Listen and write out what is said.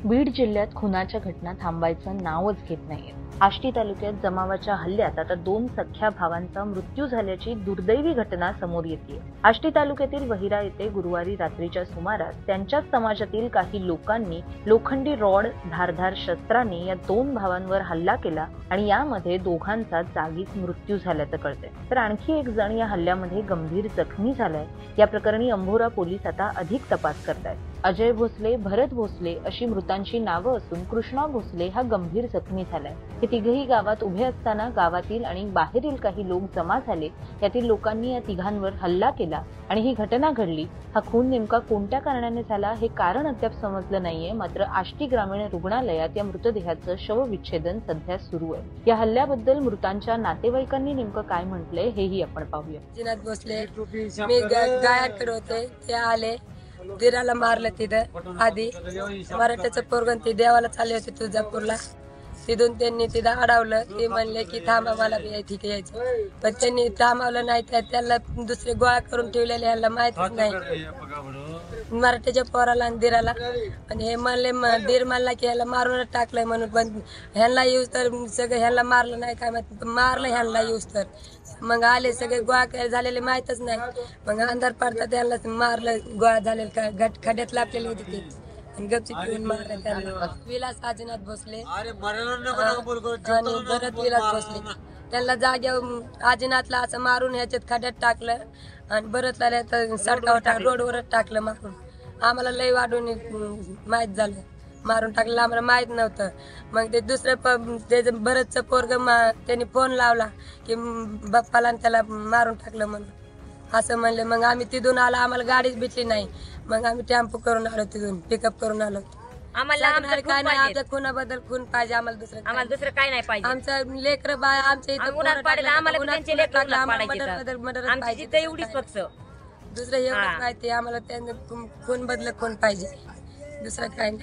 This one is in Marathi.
बीड जिल्ह्यात खुनाच्या घटना थांबायचं नावच घेत नाहीये। आष्टी तालुक्यात जमावाच्या हल्ल्यात आता 2 सख्ख्या भावांचा मृत्यू झाल्याची दुर्दैवी घटना समोर येते। आष्टी तालुक्यातील वहिरा येथे गुरुवारी रात्रीच्या सुमारास त्यांच्याच समाजातील काही लोकांनी लोखंडी रॉड, धारधार शस्त्राने या 2 भावांवर हल्ला केला आणि यामध्ये दोघांचा जागीच मृत्यू झाल्याचं कळतंय। तर आणखी एक जण या हल्ल्यामध्ये गंभीर जखमी झालाय। या प्रकरणी अंभोरा पोलीस आता अधिक तपास करतायत। अजय भोसले, भरत भोसले अशी मृतांची नावं असून कृष्णा भोसले हा गंभीर जखमी झालाय। हे तिघही गावात उभे असताना गावातील आणि बाहेरील काही लोक जमा झाले। यातील लोकांनी या तिघांवर हल्ला केला आणि ही घटना घडली। हा खून नेमका कोणत्या कारणाने झाला हे कारण अद्याप समजलं नाहीये। मात्र आष्टी ग्रामीण रुग्णालयात या मृतदेहाचं शवविच्छेदन सध्या सुरू आहे। या हल्ल्याबद्दल मृतांच्या नातेवाईकांनी नेमकं काय म्हटलंय हेही आपण पाहूया। जिनात भोसले, मी गायाकडे होते, ते आले, दिराला मारलं तिथं आधी। मराठ्याचं पोरगण ते देवाला चालले होते तुळजापूरला, तिथून त्यांनी तिथं अडवलं। ते म्हणले की थांबा, मला ठीक यायचं, पण त्यांनी थांबवलं नाही। त्याला दुसरे गोळा करून ठेवलेले, ह्याला माहितच नाही मराठ्याच्या पोराला आणि दिराला। आणि हे म्हणले, दीर म्हणला की ह्याला मारूनच टाकलंय म्हणून, पण ह्यांना येऊस तर सगळं ह्याला मारलं नाही, काय मारलं ह्यांना येऊस तर। मग आले सगळे गोळा झालेले माहितच नाही। मग अंधार पडता त्याला मारलं, गोळा झालेलं का खड्यात लागलेले होते ते, आणि गपचित घेऊन मारलं त्यांना। विलास आजीनाथ भोसले आणि भरत विलास भोसले, त्यांना जाग्यावर आजीनाथला असं मारून ह्याच्यात खड्यात टाकलं आणि भरतला सडकावर रोडवरच टाकलं मारून। आम्हाला लय वाढून माहित झालं, मारून टाकलं, आम्हाला माहित नव्हतं। मग ते दुसरं त्याचं भरतचं पोरग त्यांनी फोन लावला की बाप्पाला त्याला मारून टाकलं म्हणून असं म्हणले। मग आम्ही तिथून आलो, आम्हाला गाडीच भेटली नाही। मग आम्ही टेम्पो करून आलो, तिथून पिकअप करून आलो। आम्हाला काय नाही, आमच्या खुनाबद्दल खून पाहिजे, आम्हाला दुसरं काय नाही पाहिजे। आमचं लेकर बाय आमच्या इथं एवढीच फक्त दुसरं एवढंच माहिती, आम्हाला त्यांना खून बदल खून पाहिजे, दुसरं काय नाही।